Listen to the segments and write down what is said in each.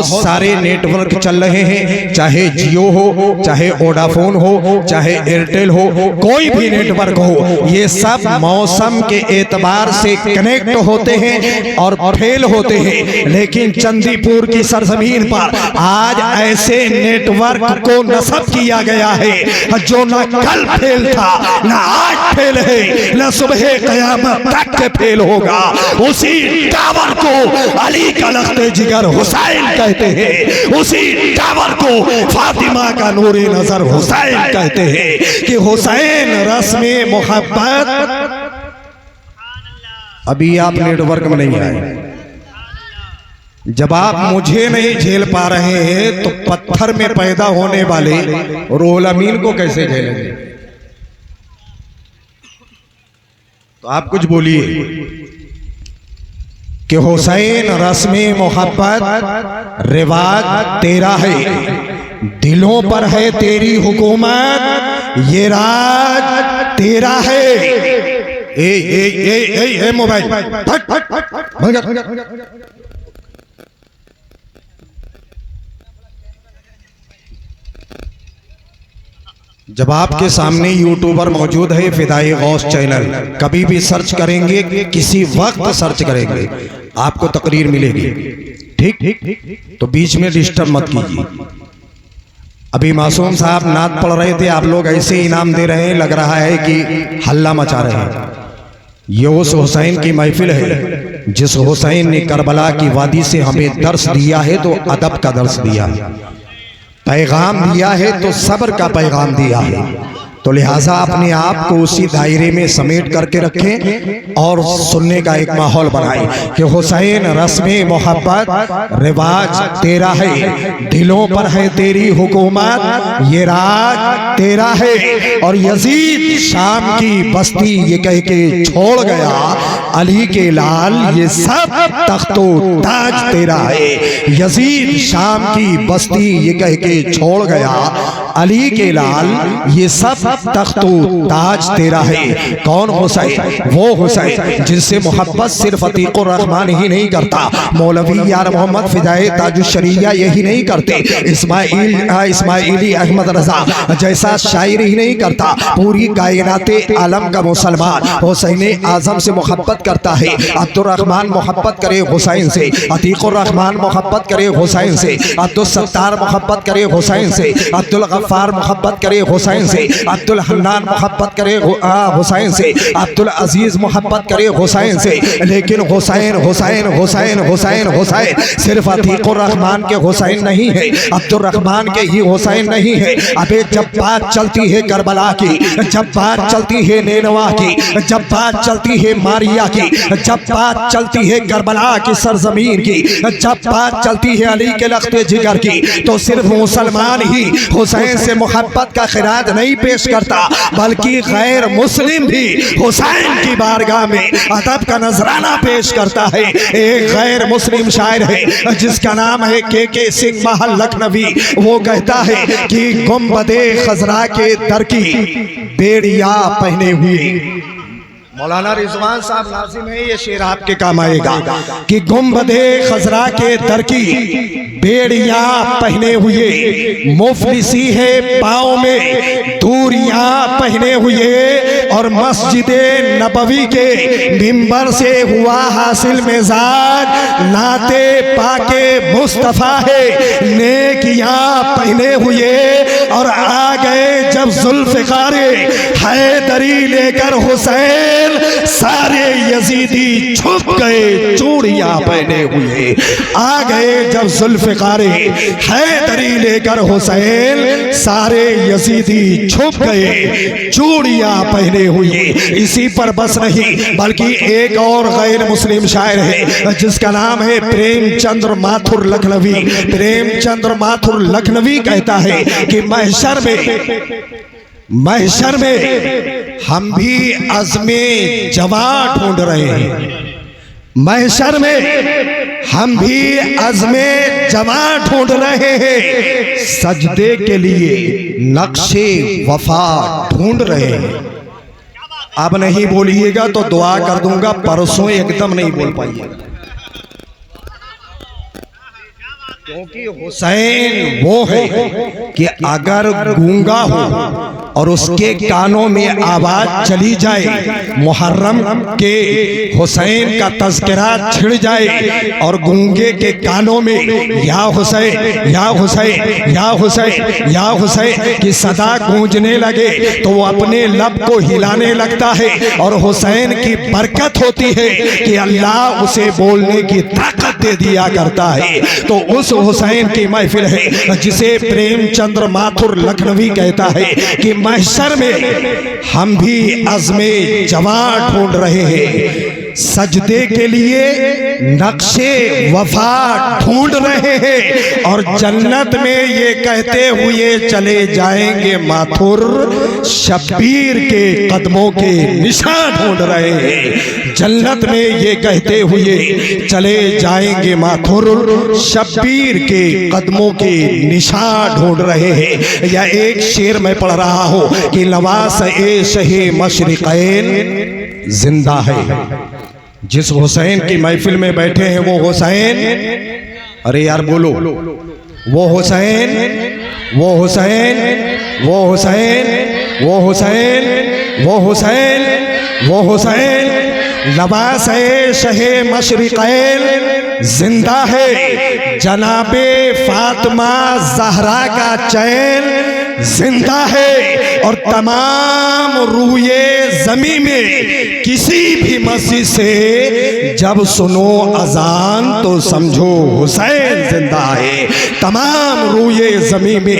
बहुत सारे नेटवर्क चल रहे हैं, चाहे जियो हो, चाहे वोडाफोन हो, चाहे एयरटेल हो, कोई भी नेटवर्क हो, ये सब मौसम के एतबार से कनेक्ट होते हैं और फेल होते हैं। लेकिन चंदीपुर की सरजमीन पर आज ऐसे नेटवर्क को नस्ब किया गया है जो न कल फेल था, न आज फेल है, न सुबह क़यामत तक फेल होगा। उसी टावर को अली का लख्ते जिगर हुसैन कहते हैं, उसी टावर को फातिमा का नूरे नजर हुसैन कहते हैं कि हुसैन रस्मे मोहब्बत। अभी आप नेटवर्क में नहीं आए, जब आप मुझे नहीं झेल पा रहे हैं तो पत्थर में पैदा होने वाले रूहुल अमीन को कैसे झेलेंगे? तो आप कुछ बोलिए कि हुसैन रस्मे मोहब्बत रिवाज तेरा है, दिलों पर है तेरी हुकूमत, ये राज तेरा है। ए मोबाइल जब आपके सामने यूट्यूबर मौजूद है फिदाई गौस चैनल, कभी भी सर्च करेंगे, किसी वक्त सर्च करेंगे, आपको तकरीर मिलेगी। ठीक, तो बीच में डिस्टर्ब मत कीजिए। अभी मासूम साहब नात पढ़ रहे थे, आप लोग ऐसे इनाम दे रहे हैं, लग रहा है कि हल्ला मचा रहे हैं। ये उस हुसैन की महफिल है जिस हुसैन ने करबला की वादी से हमें दर्श दिया है, तो अदब का दर्श दिया है, पैगाम दिया है, तो सब्र का पैगाम दिया है। तो लिहाजा अपने आप को उसी दायरे में समेट करके रखें और सुनने का एक माहौल बनाएं कि हुसैन रस्मे मोहब्बत रिवाज तेरा है, दिलों पर है तेरी हुकूमत, ये राज तेरा है। और यजीद शाम की बस्ती ये कह के छोड़ गया, अली के लाल ये सब तख्तो ताज तेरा है। यजीद शाम की बस्ती ये कह के छोड़ गया, अली के लाल ये सब तख्तो ताज तेरा है। कौन हुसैन? वो हुसैन जिनसे मोहब्बत सिर्फ अतीकुर रहमान ही नहीं करता, मौलवी यार मोहम्मद फिदाई ताजुश्शरिया यही नहीं करते, इस्माइली अहमद रजा जैसा शायर ही नहीं करता, पूरी कायनाते आलम का मुसलमान हुसैन आजम से मोहब्बत करता है। अब्दुल रहमान मोहब्बत करे हुसैन से, अतीकुर रहमान मोहब्बत करे हुसैन से, अब्दुल सत्तार मोहब्बत करे हुसैन से, अब्दुल गफ्फार मोहब्बत करे हुसैन से, अब्दुल हन्नान मोहब्बत करे हुसैन से, अब्दुल अजीज मोहब्बत करे हुसैन से। लेकिन हुसैन हुसैन हुसैन हुसैन हुसैन सिर्फ अतीकुर रहमान के हुसैन नहीं है, अब्दुल रहमान के ही हुसैन नहीं है। अबे जब बात चलती है करबला की, जब बात चलती है नैनवा की, जब बात चलती है मारिया की, जब बात चलती है करबला की सरजमीन की, जब बात चलती है अली के लख्ते जिगर की, तो सिर्फ मुसलमान ही हुसैन से मोहब्बत का खिराज नहीं पेश करता, बल्कि गैर मुस्लिम भी हुसैन की बारगाह में अदब का नजराना पेश करता है। एक गैर मुस्लिम शायर है जिसका नाम है के सिंह महल लखनवी, वो कहता है कि गुंबदे खजरा के दर की बेड़िया पहने हुए, मौलाना रिजवान साहब नाज़िम है, ये शेर आपके काम आएगा कि गुंबदे खजरा के दर की बेड़िया पहने हुए, मुफलिसी है पाँव में दूरियां पहने हुए, और मस्जिदे नबवी के मिंबर से हुआ हासिल मिजाज, नाते पाके मुस्तफा है नेकियां पहने हुए। और आ गए जब जुल्फ़िकारे हैदरी लेकर हुसैन, सारे यजीदी छुप गए चूड़ियां पहने हुए। आ गए जब जुल्फ़िकारे हैदरी लेकर हुसैन, सारे यजीदी छुप गए चूड़ियां पहने हुए। इसी पर बस नहीं, बल्कि एक और गैर मुस्लिम शायर है जिसका नाम है प्रेमचंद्र माथुर लखनवी। प्रेमचंद्र माथुर लखनवी कहता है कि महशर में हम भी अज़्मे जवां ढूंढ रहे हैं, महशर में हम भी अज़्मे जवां ढूंढ रहे हैं, सजदे के लिए नक्शे वफा ढूंढ रहे हैं। अब नहीं बोलिएगा तो दुआ कर दूंगा, परसों एकदम नहीं बोल पाइएगा। क्योंकि हुसैन वो है कि अगर गूंगा हो और उसके कानों में आवाज चली जाए, मुहर्रम के हुसैन का तज़किरा छिड़ जाए और गूंगे के कानों में या हुसैन या हुसैन या हुसैन या हुसैन की सदा गूंजने लगे तो वो अपने लब को हिलाने लगता है। और हुसैन की बरकत होती है कि अल्लाह उसे बोलने की ताकत दे दिया करता है। तो उस हुसैन की महफिल है जिसे प्रेमचंद्र माथुर लखनवी कहता है कि महशर में हम भी अज़्मे जवां ढूंढ रहे हैं, सजदे के लिए नक्शे वफा ढूंढ रहे हैं, और जन्नत में ये कहते हुए चले जाएंगे माथुर शब्बीर के कदमों के निशान ढूंढ रहे हैं। जन्नत में ये कहते हुए चले जाएंगे माथुर शब्बीर के कदमों के निशान ढूंढ रहे हैं। या एक शेर में पढ़ रहा हूँ कि नवास ए शहे मशरिक़ैन जिंदा है। जिस हुसैन की महफिल में बैठे हैं वो हुसैन, अरे यार बोलो, वो हुसैन वो हुसैन वो हुसैन वो हुसैन वो हुसैन वो हुसैन लबास है शहे मशरिक़ैन जिंदा है। जनाबे फातिमा जहरा का चैन जिंदा है। और तमाम रूए ज़मीं में किसी भी मस्जिद से जब सुनो अजान तो समझो हुसैन जिंदा है। तमाम रूए ज़मीं में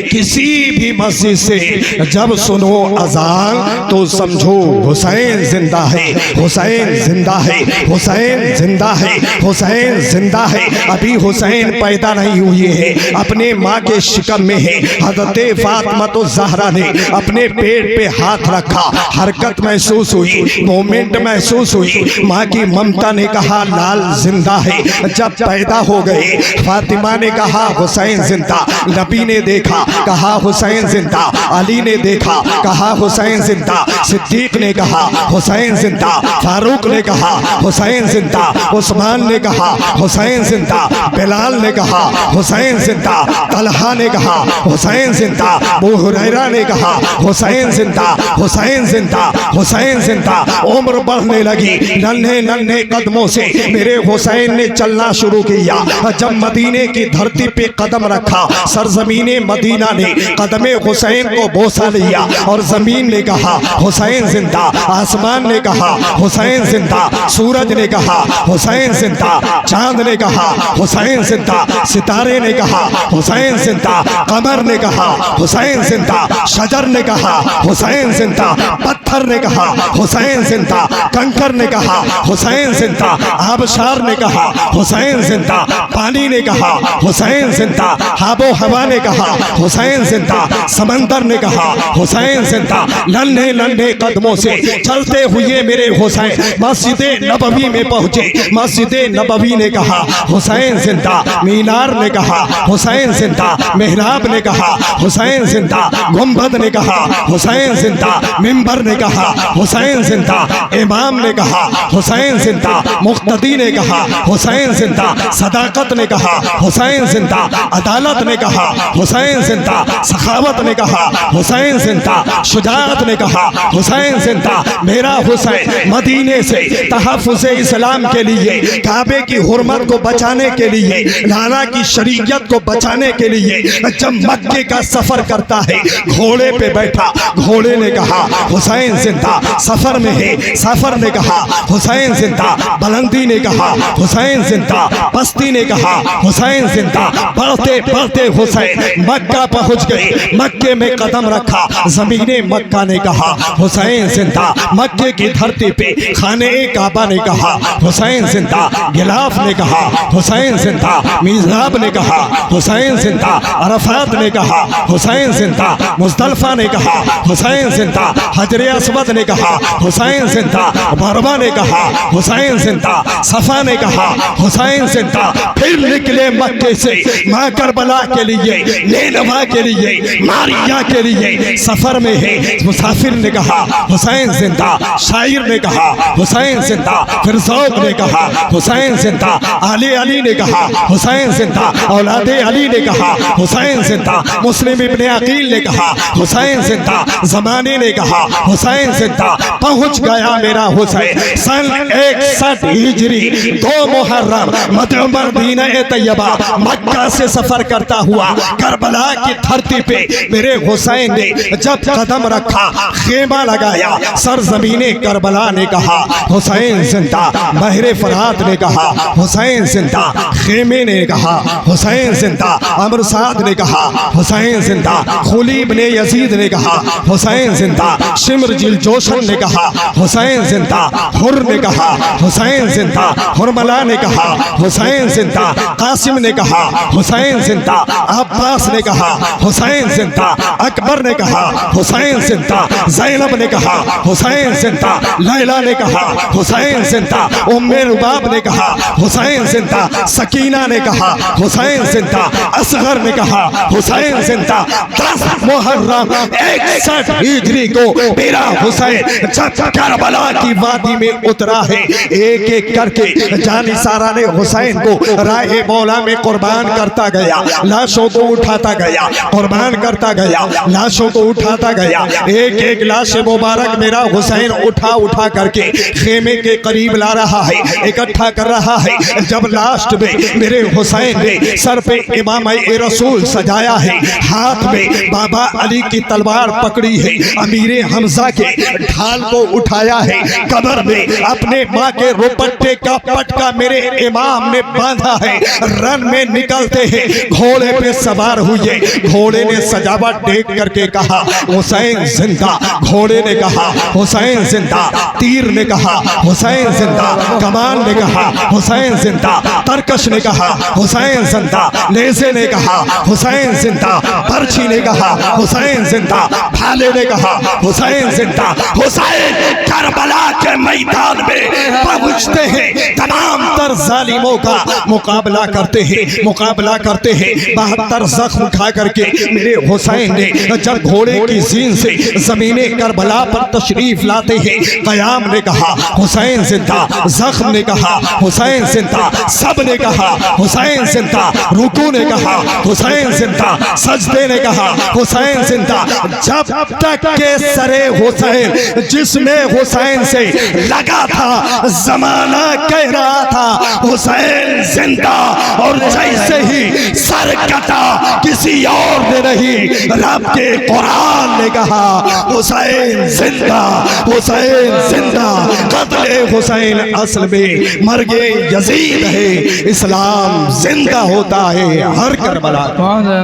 किसी भी मस्जिद से जब सुनो अजान तो समझो हुसैन जिंदा है। हुसैन जिंदा है, हुसैन जिंदा है, हुसैन जिंदा है। अभी हुसैन पैदा नहीं हुए हैं, अपने माँ के शिकम में है। हज़रत फातिमा तो ज़हरा ने अपने पेट पे हाथ रखा, हरकत महसूस हुई, मोमेंट महसूस हुई। माँ की ममता ने कहा लाल जिंदा है। जब पैदा हो गए फातिमा ने कहा हुसैन जिंदा। नबी ने देखा कहा हुसैन जिंदा, अली ने देखा कहा हुसैन जिंदा, सिद्दीक ने कहा हुसैन जिंदा, फारूक ने कहा हुसैन जिंदा, उस्मान ने कहा हुसैन जिंदा, बिलाल ने कहा हुसैन जिंदा, तलहा ने कहा हुसैन जिंदा, अबू हुरैरा ने कहा हुसैन जिंदा, हुसैन जिंदा, हुसैन जिंदा। उम्र बढ़ने लगी, नन्हे नन्हे कदमों से मेरे हुसैन ने चलना शुरू किया। जब मदीने की धरती पे कदम रखा, सरजमीने मदीना ने कदमे हुसैन को बोसा लिया और जमीन ने कहा हुसैन जिंदा, आसमान ने कहा हुसैन जिंदा, सूरज ने कहा हुसैन जिंदा, चांद ने कहा हुसैन जिंदा, सितारे ने कहा हुसैन जिंदा, कमर ने कहा हुसैन जिंदा, शजर ने कहा हुसैन जिंदा, पत्थर ने कहा हुसैन जिंदा, कंकर ने कहा हुसैन जिंदा, आबशार ने कहा हुसैन जिंदा, पानी ने कहा हुसैन जिंदा, आबो हवा ने कहा हुसैन जिंदा, समंदर ने कहा हुसैन जिंदा। नन्हे नन्हे कदमों से चलते हुए मेरे हुसैन मस्जिद नबवी में पहुंचे। मस्जिद नबवी ने कहा हुसैन जिंदा, मीनार ने कहा हुसैन जिंदा, मेहराब ने कहा हुसैन जिंदा, गुंबद ने कहा हुसैन जिंदा, मिंबर ने कहा हुसैन जिंदा, इमाम ने कहा हुसैन जिंदा, मुक्तदी ने कहा हुसैन जिंदा, सदाकत ने कहा हुसैन जिंदा, अदालत ने कहा हुसैन जिंदा, सखावत ने कहा हुसैन जिंदा, शुजाअत ने कहा हुसैन जिंदा। मेरा हुसैन मदीने से तहफ़्फ़ुज़ इस्लाम के लिए, काबे की हुर्मत को बचाने के लिए, लाला की शरीयत को बचाने के लिए जब मक्के का सफर करता है, घोड़े पे बैठा, घोड़े ने कहा हुसैन जिंदा, सफर में है, सफर ने कहा हुसैन जिंदा, बुलंदी ने कहा हुसैन जिंदा, पस्ती ने कहा हुसैन जिंदा। बढ़ते बढ़ते हुसैन मक्का पहुंच गए, मक्के में कदम रखा, जमीने मक्का ने कहा हुसैन जिंदा, मक्के की धरती पे खाने काबा ने कहा हुसैन जिंदा, गिलाफ ने कहा हुसैन जिंदा, मिज़राब ने कहा हुसैन जिंदा, अरफात ने कहा हुसैन जिंदा, मुज़दलिफ़ा ने कहा हुसैन जिंदा, हजर अस्वद ने कहा हुसैन जिंदा, मरवा ने कहा हुसैन जिंदा, सफा ने कहा हुसैन जिंदा। फिर निकले मक्के से माँ करबला के लिए, नेनवा के लिए, मारिया के लिए सफर में है। मुसाफिर ने कहा हुसैन जिंदा, शायर ने कहा हुसैन जिंदा, फिर ज़ौक़ ने कहा हुसैन जिंदा, अली ने कहा हुसैन जिंदा, औलादे अली ने कहा हुसैन जिंदा, मुस्लिम इब्ने अकील ने कहा हुसैन जिंदा, ज़माने ने कहा हुसैन जिंदा। पहुंच गया मेरा हुसैन सन 61 हिजरी 2 मुहर्रम मदीना तैयबा मक्का से सफर करता हुआ करबला की धरती पे मेरे हुसैन ने जब कदम रखा, खेमा लगाया, सरजमीने करबला ने कहा हुसैन जिंदा, बहरे फरात ने कहा हुसैन जिंदा, खेमे ने कहा हुसैन जिंदा, अमर साद ने कहा हुसैन जिंदा, खुलीब ने यजीद ने कहा हुसैन जिंदा, शिमर जिल जोशन ने कहा हुसैन जिंदा, हुर ने कहा हुसैन जिंदा, हुरमला ने कहा हुसैन जिंदा, कासिम ने कहा हुसैन जिंदा, अब्बास ने कहा हुसैन जिंदा, अकबर ने कहा हुसैन जिंदा, ज़ैनब ने कहा हुसैन जिंदा, लैला ने कहा हुसैन जिंदा, उम्मे रुबाब ने कहा हुसैन जिंदा, सकीना ने कहा हुसैन जिंदा, असगर ने कहा हुसैन जिंदा। 10 मुहर्रम 61 हिजरी को मेरा हुसैन जब करबला की वादी में उतरा है, एक एक करके जानी सारा ने हुसैन को राहे मौला में कुर्बान करता गया, लाशों को उठाता गया, कुर्बान करता गया, लाशों को उठाता गया। एक एक लाश मुबारक मेरा हुसैन उठा उठा करके खेमे के करीब ला रहा है, इकट्ठा कर रहा है। जब लास्ट में मेरे हुसैन ने सर पे इमाम ए रसूल सजाया है, हाथ में बाबा अली की तलवार पकड़ी है, अमीर हमजा के ढाल को उठाया है, कब्र में अपने माँ के रुपट्टे का पटका मेरे इमाम ने बांधा है। रन में निकलते हैं, घोड़े पे सवार हुए, घोड़े ने सजावट देख करके कहा हुसैन जिंदा, घोड़े ने कहा हुसैन जिंदा, तीर ने कहा हुसैन जिंदा, कमान ने कहा हुसैन जिंदा, तरकश ने कहा हुसैन जिंदा, नेज़े ने कहा हुसैन जिंदा, बर्छी ने कहा हुसैन जिंदा, भाले ने कहा हुसैन जिंदा। हुसैन करबला के मैदान में पहुंचते हैं, तमाम तर जालिमों का मुकाबला करते हैं, मुकाबला करते हैं। 72 जख्म खा करके मेरे हुसैन ने जब घोड़े की जीन से जमीने करबला पर तशरीफ लाते हैं, कयाम ने कहा हुसैन जिंदा, जख्म ने कहा हुसैन जिंदा, सब ने कहा हुसैन जिंदा, रुकू ने कहा हुसैन जिंदा, सजदे ने कहा हुसैन जिंदा। जब तक के सरे हुसैन जिसमें हुसैन से लगा था, जमाना कह रहा था हुसैन जिंदा, और जैसे ही सर कटा किसी और ने नहीं, रब के कुरान ने कहा हुसैन जिंदा, हुसैन जिंदा। कत्ले हुसैन असल में मर्गे यजीद है, इस्लाम जिंदा होता है हर करबला।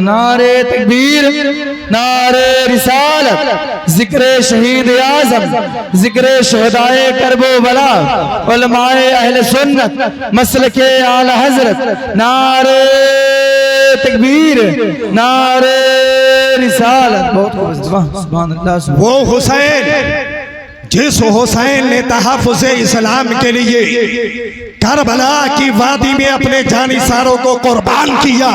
नारे तकबीर, नारे रिसालत, जिक्रे शहीद आज़म, जिक्रे शहदाए करबो बला, उलमाए अहले सुन्नत, मसलके आला हजरत। नारे तकबीर, नारे रिसालत। बहुत सुभान अल्लाह। वो हुसैन जिस हुसैन ने तहफ़्फ़ुज़ इस्लाम के लिए करबला की वादी में अपने जानिसारों को कुर्बान किया।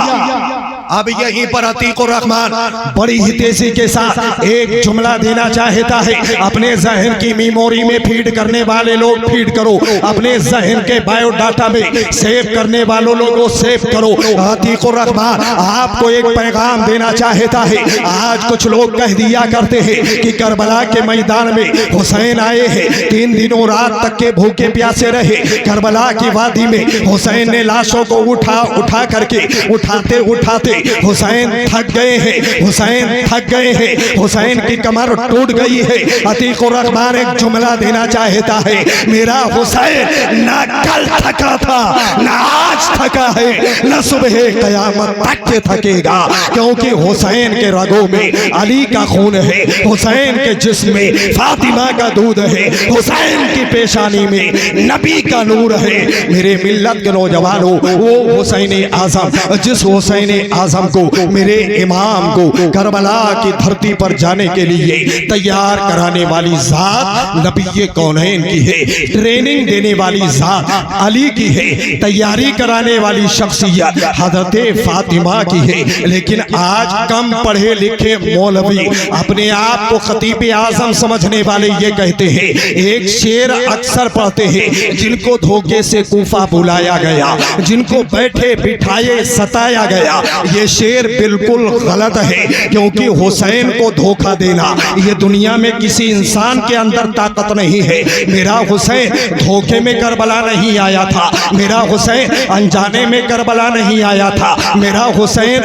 अब यहीं पर अतीकुर रहमान बड़ी ही तेजी के साथ एक जुमला देना चाहता है। अपने जहन की मेमोरी में फीड करने वाले लोग फीड करो, अपने जहन के बायोडाटा में सेव करने वालों लोगों सेव करो। अतीकुर रहमान आपको एक पैगाम देना चाहता है। आज कुछ लोग कह दिया करते हैं कि करबला के मैदान में हुसैन आए हैं, 3 दिनों रात तक के भूखे प्यासे रहे। करबला की वादी में हुसैन ने लाशों को उठा करके उठाते उठाते हुसैन थक गए हैं, हुसैन थक गए हैं, हुसैन की कमर टूट गई है। अतीकुर रहमान एक जुमला देना चाहता है, मेरा हुसैन ना कल थका था, ना आज थका है, न सुबह कयामत तक के थकेगा, क्योंकि हुसैन के रगों में अली का खून है, हुसैन के जिस्म में फातिमा का दूध है, हुसैन की पेशानी में नबी का नूर है। मेरे मिल्लत के नौजवानों, वो हुसैन आज़म जिस हुसैन आजम को, मेरे इमाम को करबला की धरती पर जाने के लिए तैयार कराने वाली जात नबी कौनैन की है, ट्रेनिंग देने वाली जात अली की है, तैयारी कराने वाली शख्सियत हजरत फातिमा की है। लेकिन आज कम पढ़े लिखे मौलवी अपने आप को खतीब आजम समझने वाले ये कहते हैं, एक शेर अक्सर पढ़ते हैं, जिनको धोखे से कूफा बुलाया गया, जिनको बैठे बिठाए सताया गया। ये शेर बिल्कुल गलत है, क्योंकि हुसैन को धोखा देना ये दुनिया में किसी इंसान के अंदर ताकत नहीं है। मेरा हुसैन धोखे में करबला नहीं आया था, मेरा हुसैन अनजाने में करबला नहीं आया था, मेरा हुसैन,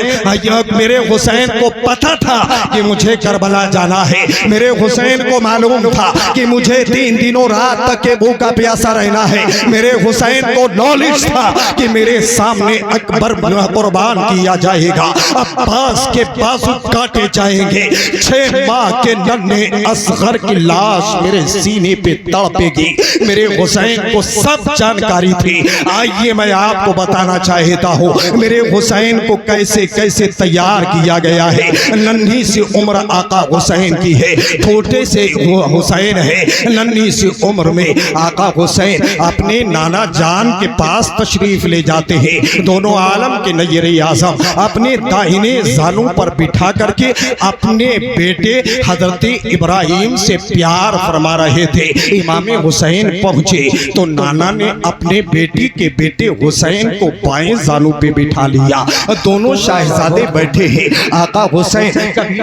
मेरे हुसैन को पता था कि मुझे करबला जाना है, मेरे हुसैन को मालूम था कि मुझे 3 दिनों रात तक के भूखा प्यासा रहना है, मेरे हुसैन को नॉलेज था कि मेरे सामने अकबर कुर्बान किया जाएगा, अब्बास के बाजू काटे जाएंगे, 6 माह के नन्हे असगर की लाश मेरे सीने पे तड़पेगी। मेरे हुसैन को सब जानकारी थी। आइए मैं आपको बताना चाहता हूँ मेरे हुसैन को कैसे कैसे तैयार किया गया है। नन्ही सी उम्र आका हुसैन की है, छोटे से हुसैन है, नन्ही सी उम्र में आका हुसैन अपने नाना जान के पास तशरीफ ले जाते हैं। दोनों आलम के नय्यर आज़म अपने दाहिने जालू पर बिठा करके अपने बेटे हजरत इब्राहिम से प्यार फरमा रहे थे। इमाम हुसैन पहुंचे तो नाना ने अपने बेटी के बेटे हुसैन को बाएं जालू पे बिठा लिया। दोनों शाहजादे बैठे हैं। आका हुसैन कभी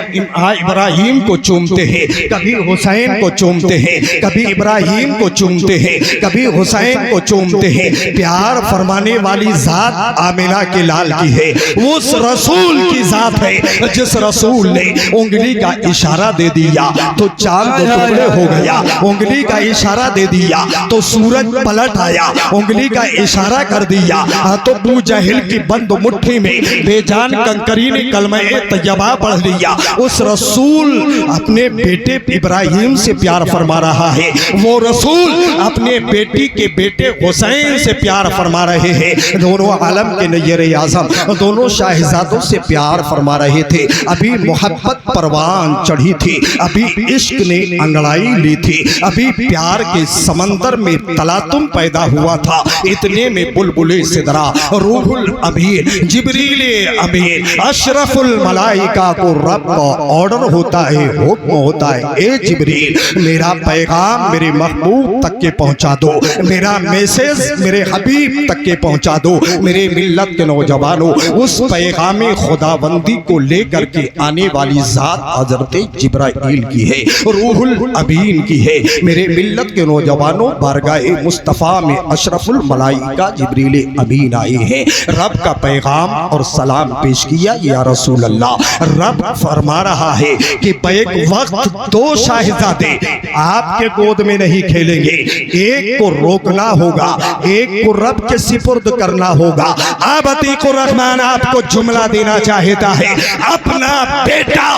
इब्राहिम को चूमते हैं, कभी हुसैन को चूमते हैं, कभी इब्राहिम को चूमते हैं, कभी हुसैन को चूमते हैं। प्यार फरमाने वाली जात आमिना के लाल की है, उस रसूल की जात है जिस रसूल ने उंगली का इशारा दे दिया तो चांद टुकड़े हो गया, उंगली का इशारा दे दिया तो सूरज पलट आया, उंगली का इशारा कर दिया तो अबू जहल की बंद मुट्ठी में बेजान कंकरी ने कलमा तैयबा पढ़ लिया। उस रसूल अपने बेटे इब्राहिम से प्यार फरमा रहा है, वो रसूल अपने बेटी के बेटे हुसैन से प्यार फरमा रहे हैं। दोनों आलम के नय्यर आज़म दोनों शाहजादों से प्यार फरमा रहे थे। अभी मोहब्बत परवान चढ़ी थी, अभी इश्क ने अंगड़ाई ली थी, अभी प्यार के समंदर में तलातुम पैदा हुआ था। इतने में बुलबुले सिदरा, रूहुल अमीन, जिब्रील अमीन, अशरफुल मलाइका को रब का ऑर्डर होता है, हुक्म होता है, ए जिब्रील मेरा पैगाम मेरे महबूब तक के पहुंचा दो, मेरा मैसेज मेरे हबीब तक के पहुंचा दो। मेरे मिल्लत के नौजवानों, उस पैगाम खुदाबंदी को लेकर के आने वाली जात हजरत जिब्राइल की है, रूहुल अमीन की है। मेरे मिल्लत के नौजवानों, बारगाह मुस्तफ़ा में अशरफुल मलाइका जिब्रील अमीन आए हैं, रब का पैगाम और सलाम पेश किया। या रसूल अल्लाह, रब फरमा रहा है कि बैक वक्त 2 शाहजादे आपके गोद में नहीं खेलेंगे, एक को रोकना होगा, एक को रब के सिपुर्द करना होगा। अब अतीक रहमान आपको जुमला देना चाहता है, अपना बेटा,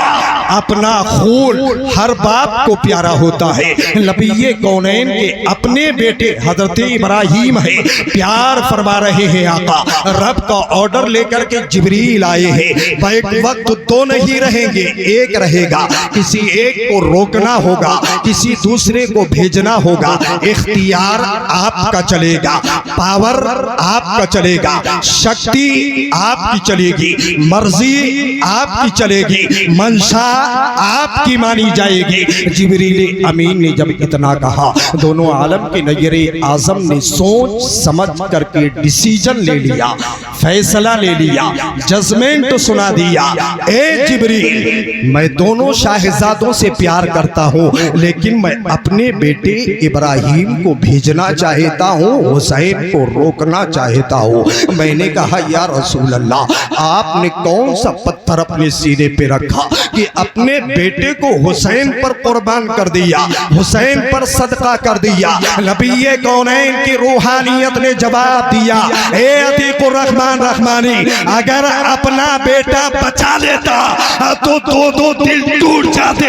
अपना खून हर बाप को प्यारा होता है। नबी कौनैन के अपने बेटे हजरत इब्राहिम है, प्यार फरमा रहे हैं आका। रब का ऑर्डर लेकर के जिब्रील आए हैं। बैक वक्त 2 नहीं रहेंगे, एक रहेगा। किसी एक को रोकना होगा, किसी दूसरे को भेजना होगा। इख्तियार आपका चलेगा, पावर आपका चलेगा, शक्ति आपकी चलेगी, मर्जी आपकी चलेगी, मंशा आपकी मानी जाएगी। जिब्रील अमीन ने जब इतना कहा, दोनों आलम के नय्यर आज़म ने सोच समझ करके डिसीजन ले लिया, फैसला ले लिया, जजमेंट सुना दिया। ए जिब्रील, मैं दोनों शाहजादों से प्यार करता हूँ, लेकिन मैं अपने बेटे इब्राहिम को भेजना चाहता हूँ, हुसैन को रोकना चाहता हूँ। मैंने कहा या रसूल अल्लाह, आपने कौन सा पत्थर अपने सीने पे रखा कि अपने बेटे को हुसैन पर कुर्बान कर दिया, हुसैन पर सदका कर दिया। नबी कौनैन की रूहानियत ने जवाब दिया, ए अतीकुर रहमान रहमानी, अगर अपना बेटा बचा लेता तो 2 दिल टूट जाते,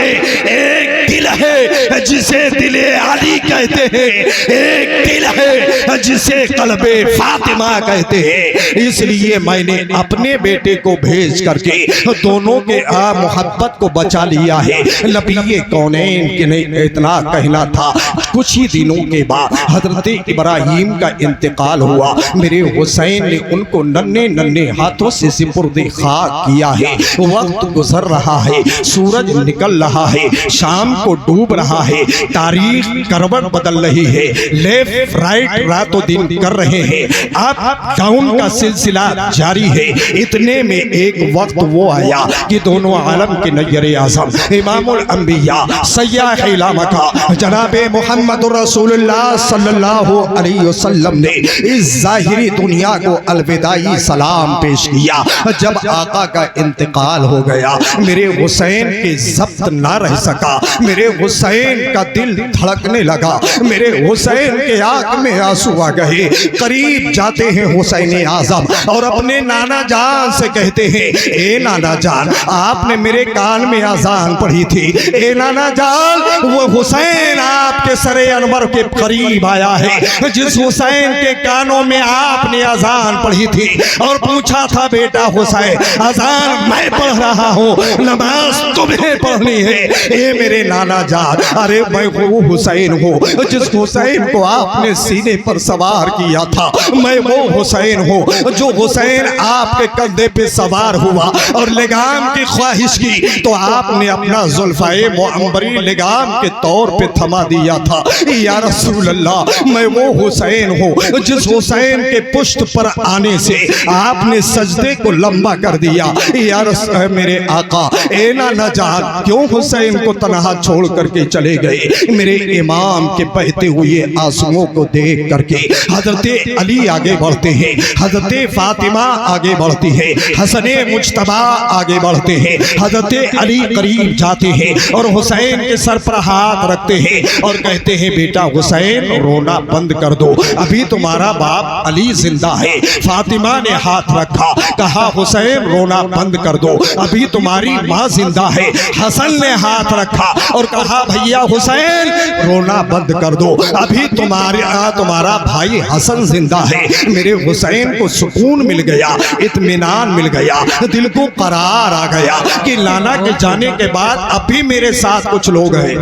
एक दिल है जिसे दिले अली कहते हैं, एक दिल है जिसे कल्बे फातिमा कहते हैं। इसलिए मैंने अपने बेटे को भेज करके दोनों के मोहब्बत को बचा लिया है। नबी कौनैन के ने इतना कहना था। कुछ ही दिनों के बाद हजरत इब्राहीम का इंतकाल हुआ। मेरे हुसैन ने उनको नन्हे नन्हे हाथों से सिपुर्द खाक किया है। वक्त गुजर रहा है, सूरज निकल रहा है, शाम को डूब रहा है, तारीख करवट बदल रही है, लेफ्ट राइट रातों दिन कर रहे हैं, अब डाउन का सिलसिला जारी है। इतने में एक वक्त वो आया कि दोनों आलम के नय्यर आज़म इमामुल अंबिया सय्यद मका जनाबे मोहम्मद रसूलुल्लाह सल्लल्लाहु अलैहि वसल्लम ने इस जाहिरी दुनिया को अलविदाई सलाम पेश किया। जब आका का इंतकाल हो गया, मेरे हुसैन के जब्त ना रह सका। मेरे हुसैन का दिल धड़कने लगा, मेरे हुसैन के आंख में आंसू आ गए। करीब जाते हैं हुसैन आज़म और अपने नाना जान से कहते हैं, ए नाना जान, आपने मेरे कान में अजान पढ़ी थी। ए नाना जान, वो हुसैन आपके सरे अनवर के करीब आया है जिस हुसैन के कानों में आपने अजान पढ़ी थी और पूछा था, बेटा हुसैन, अजान मैं पढ़ रहा हूँ, नमाज तुम्हें पढ़नी है। ए मेरे नाना जान, अरे मैं वो हुसैन हूँ जिस हुसैन को आपने सीने पर सवार किया था। मैं वो हुसैन हूँ जो हुसैन आपके कंधे पे सवार हुआ और लगाम की ख्वाहिश की तो आपने अपना जुल्फ़ाए मुअम्बरी लगाम के तौर पे थमा दिया था। या रसूल अल्लाह, मैं वो हुसैन हूँ जिस हुसैन के पुष्ट पर आने से आपने सजदे को लंबा कर दिया। या मेरे आका, ए ना जान, क्यों हुसैन को तनहा छोड़ करके चले गए? मेरे इमाम के बहते हुए आंसुओं को देख करके हजरत अली आगे बढ़ते हैं, हजरत फातिमा आगे बढ़ती है, हसने मुज्तबा आगे बढ़ते हैं, हजरत अली करीब जाते हैं और हुसैन के सर पर हाथ रखते हैं और कहते हैं, बेटा हुसैन, रोना बंद कर दो, अभी तुम्हारा बाप अली जिंदा है। फातिमा ने हाथ रखा, कहा, हुसैन रोना बंद कर दो, अभी तुम्हारी माँ जिंदा है। हसन ने हाथ रखा और कहा, भैया हुसैन रोना बंद कर दो, अभी तुम्हारा भाई हसन जिंदा है। मेरे हुसैन को सुकून मिल गया, इत्मीनान मिल गया, दिल को करार आ गया कि नाना के जाने के बाद अभी मेरे साथ कुछ लोग हैं।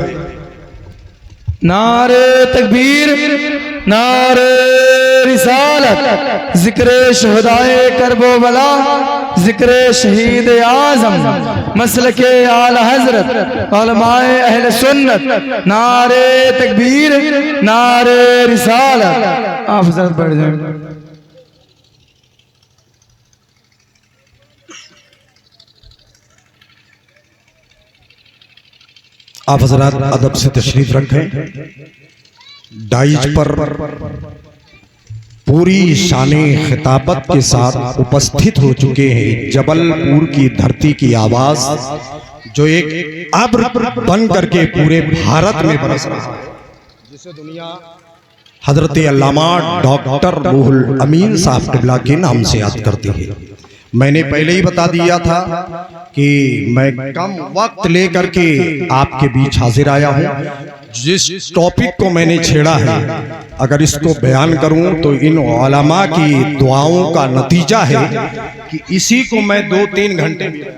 नारे तकबीर, नारे रिसालत, जिक्र शुहदाए करबला, जिक्र शहीद आज़म, मसलके आला हजरत, उलमाए अहले सुन्नत। नारे तकबीर, नारे रिसालत। आप हजरत बैठ जाएं। आप हजरात अदब से तशरीफ रखें। डाइज पर पूरी शाने खिताबत के साथ उपस्थित हो चुके हैं जबलपुर की धरती की आवाज, जो एक अब्र बन करके पूरे भारत में बरस रहा है, जिसे दुनिया हजरत अल्लामा डॉक्टर रूहुल अमीन साहब क़िबला के नाम से याद करती है। मैंने पहले ही बता दिया था कि मैं कम वक्त लेकर के आपके बीच हाजिर आया हूँ। जिस टॉपिक को मैंने छेड़ा है, अगर इसको बयान करूं तो इन उलमा की दुआओं का नतीजा है कि इसी को मैं 2-3 घंटे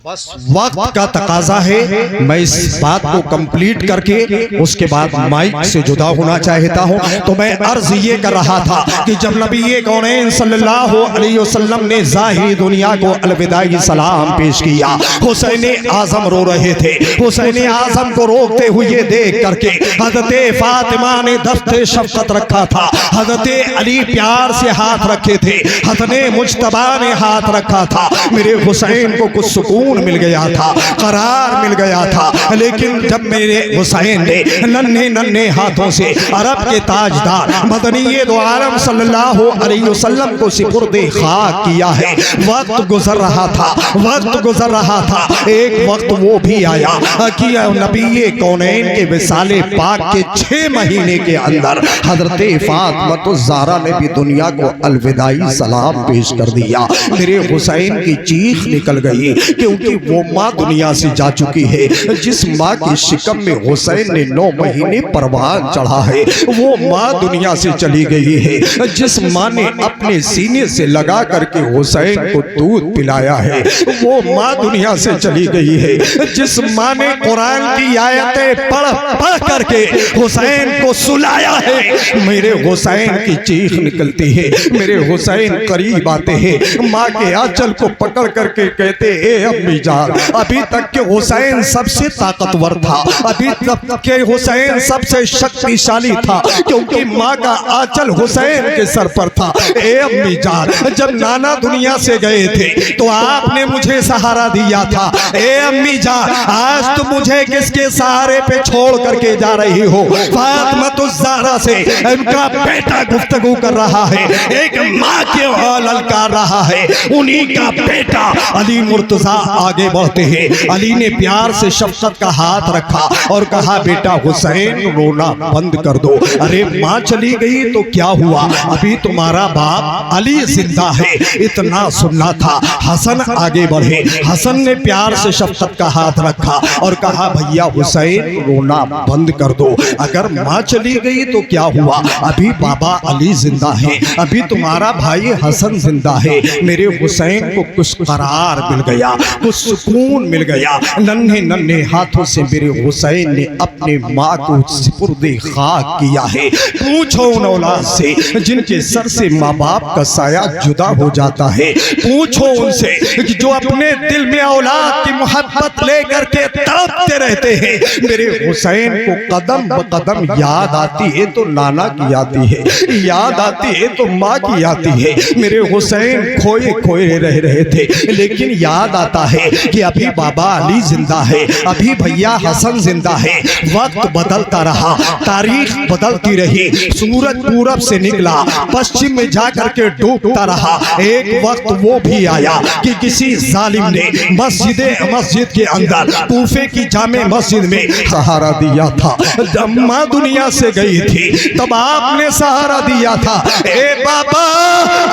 बस वक्त का तकाजा है। मैं इस बात को कंप्लीट करके उसके बाद माइक से जुदा होना चाहता हूं। तो मैं अर्ज ये कर रहा था कि जब नबी कौनैन सल्लल्लाहु अलैहि वसल्लम ने ज़ाहिरी दुनिया को अलविदाई सलाम पेश किया, हुसैन आज़म रो रहे थे। हुसैन आज़म को रोकते हुए देख करके हज़रत फातिमा ने दस्ते शफ़क़त रखा था, हज़रत अली प्यार से हाथ रखे थे, हसने मुज्तबा ने हाथ रखा था। मेरे हुसैन को कुछ सुकून मिल गया था, करार मिल गया था। लेकिन जब मेरे हुसैन ने नन्हे नन्हे हाथों से अरब के ताजदार मदनी दो आलम सल्लल्लाहु अलैहि वसल्लम को सिपुर्दे खाक किया है, वक्त गुजर रहा था, वक्त गुजर रहा था। एक वक्त वो भी आया कि नबी कौनैन के विसाले पाक के 6 महीने के अंदर हजरत फातिमा ज़हरा ने भी दुनिया को अलविदाई सलाम पेश कर दिया। मेरे हुसैन की चीख निकल गई, क्योंकि क्योंकि वो माँ दुनिया से जा चुकी है जिस माँ की शिकम में हुसैन ने 9 महीने परवान चढ़ा है। वो माँ दुनिया से चली गई है जिस माँ ने अपने सीने से लगा करके हुसैन को दूध पिलाया है। वो माँ दुनिया से चली गई है जिस माँ ने कुरान की आयतें पढ़ पढ़ करके हुसैन को सुलाया है। मेरे हुसैन की चीख निकलती है, मेरे हुसैन करीब आते हैं, माँ के आंचल को पकड़ करके कहते ए अम्मी जान, अभी तक के हुसैन सबसे ताकतवर था, अभी तक के हुसैन सबसे शक्तिशाली था, क्योंकि माँ का आंचल हुसैन के सर पर था। ए अम्मी जान, जब नाना दुनिया से गए थे तो आपने मुझे सहारा दिया था। ए अम्मी जान, आज तो मुझे किसके सहारे पे छोड़ करके जा रही हो? फातिमा तो ज़हरा से उनका बेटा गुफ्तगू कर रहा है, एक माँ के ललकार रहा है, उन्हीं का बेटा अली मुर्तजा आगे बढ़ते हैं। अली ने प्यार से शफकत का हाथ रखा और कहा बेटा हुसैन रोना बंद कर दो। अरे माँ चली गई तो क्या हुआ, अभी तुम्हारा बाप अली जिंदा है, इतना सुनना था। हसन आगे बढ़े, हसन ने प्यार से शफकत का हाथ रखा और कहा भैया हुसैन रोना बंद कर दो। अगर माँ चली गई तो क्या हुआ, अभी बाबा अली जिंदा है, अभी तुम्हारा भाई हसन जिंदा है। मेरे हुसैन को कुछ करार मिल गया, कुछ सुकून मिल गया। नन्हे नन्हे हाथों से मेरे हुसैन ने अपने माँ को सुपुर्दे खाक किया है। पूछो उन औलाद से जिनके सर से माँ बाप का साया जुदा हो जाता है, पूछो उनसे कि जो अपने दिल में औलाद की मोहब्बत लेकर के तड़पते रहते हैं। मेरे हुसैन को कदम ब कदम याद आती है तो नाना की आती है, याद आती है तो माँ की आती है। मेरे हुसैन खोए खोए रह रहे थे, लेकिन याद आता है कि अभी बाबा अली जिंदा है, अभी भैया हसन जिंदा है। वक्त बदलता रहा, तारीख बदलती रही, सूरज पूरब से निकला, पश्चिम में जाकर के डूबता रहा। एक वक्त वो भी आया कि किसी जालिम ने मस्जिद के अंदर कूफे की जामे मस्जिद में सहारा दिया था। जब माँ दुनिया से गई थी तब आपने सहारा दिया था। ए बाबा,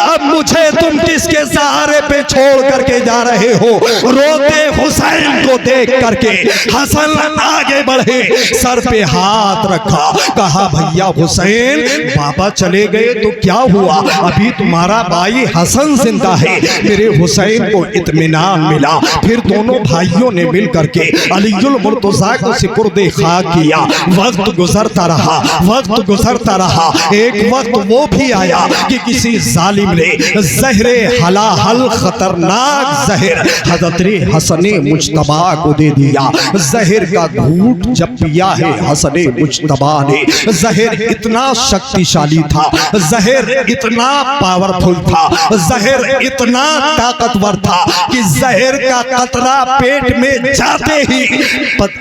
अब मुझे तुम किसके सहारे पे छोड़ करके जा रहे हो? रोते हुसैन को देख करके हसन आगे बढ़े, सर पे हाथ रखा, कहा भैया हुसैन बाबा चले गए तो क्या हुआ, अभी तुम्हारा भाई हसन जिंदा है। मेरे हुसैन को इत्मीनान मिला। फिर दोनों भाइयों ने मिल करके अलीउल मुर्तज़ा को सुपुर्दे खाक किया। वक्त गुजरता रहा, वक्त गुजरता रहा। एक वक्त वो भी आया कि किसी जालिम ने जहरे हलाहल खतरनाक जहर हज़रत हसन मुज्तबा को दे दिया। जहर का घूंट जब पिया है हसन मुज्तबा ने, जहर इतना शक्तिशाली था, जहर इतना पावरफुल था, जहर इतना ताकतवर था कि जहर का कतरा पेट में जाते ही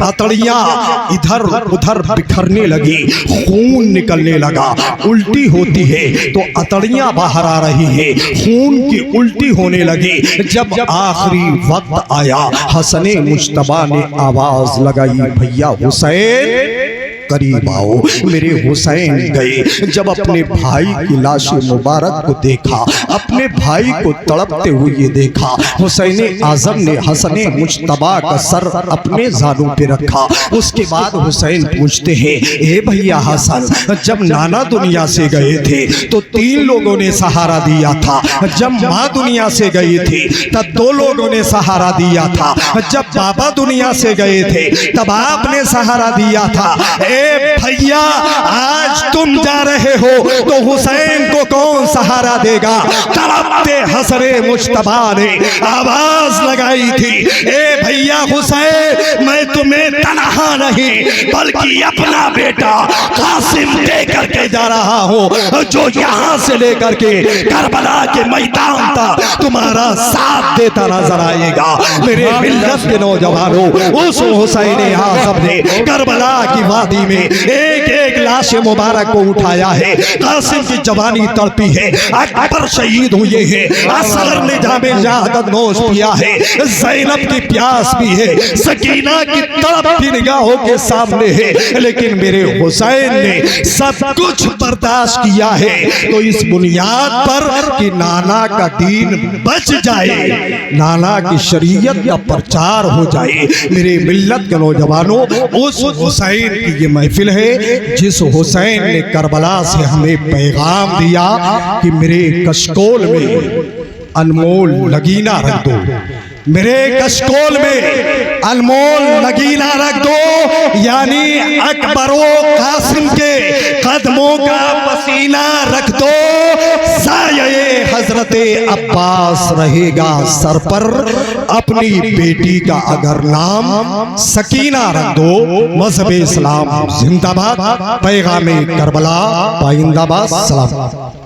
अतड़ियां इधर उधर बिखरने लगी, खून निकलने लगा। उल्टी होती है तो अतड़ियां बाहर आ रही है, खून की उल्टी होने लगी। जब आखिरी वक्त आया, हसन मुज्तबा ने आवाज लगाई भैया हुसैन करीब आओ। मेरे हुसैन गए, जब अपने भाई की लाश मुबारक को देखा, अपने भाई को तड़पते हुए देखा, हुसैन आजम ने हसन मुज्तबा का सर अपने जानों पे रखा। उसके बाद हुसैन पूछते हैं ए भैया हसन, जब नाना दुनिया से गए थे तो 3 लोगों ने सहारा दिया था, जब माँ दुनिया से गई थी तब 2 लोगों ने सहारा दिया था, जब बाबा दुनिया से गए थे तब आपने सहारा दिया था। ए भैया, आज तुम जा रहे हो तो हुसैन को कौन सहारा देगा? तड़पते हसन मुज्तबा ने आवाज लगाई थी ए भैया हुसैन, मैं तुम्हें तनहा नहीं बल्कि अपना बेटा कासिम लेकर के जा रहा हूँ, जो यहाँ से लेकर के करबला के मैदान तक तुम्हारा साथ देता नजर आएगा। मेरे मिल्लत के नौजवानों, उस हुसैन आज़म ने करबला की वादी में एक एक लाश मुबारक को उठाया है। कासिम की जवानी तड़पी है, अकबर शहीद हुए हैं, असगर ने जामे शहादत नोश किया है, ज़ैनब की प्यास भी है, सकीना की तड़प की निगाहों के सामने है, लेकिन मेरे हुसैन ने सब कुछ बर्दाश्त किया है। तो इस बुनियाद पर कि नाना का दीन बच जाए, नाना की शरीयत का प्रचार हो जाए, मेरे मिल्लत के नौजवानों, उस हुसैन की ये महफिल है जिस हुसैन ने करबला से हमें पैगाम दिया कि मेरे कशकोल में अनमोल नगीना रख दो, मेरे कशकोल में अनमोल नगीना रख दो, यानी अकबरो कासिम के कदमों का पसीना रख दो, साये हजरत अब्बास रहेगा सर पर, अपनी बेटी का अगर नाम सकीना रख दो। मजहब इस्लाम जिंदाबाद, पैगाम करबला पाइंदाबाद। सलाम।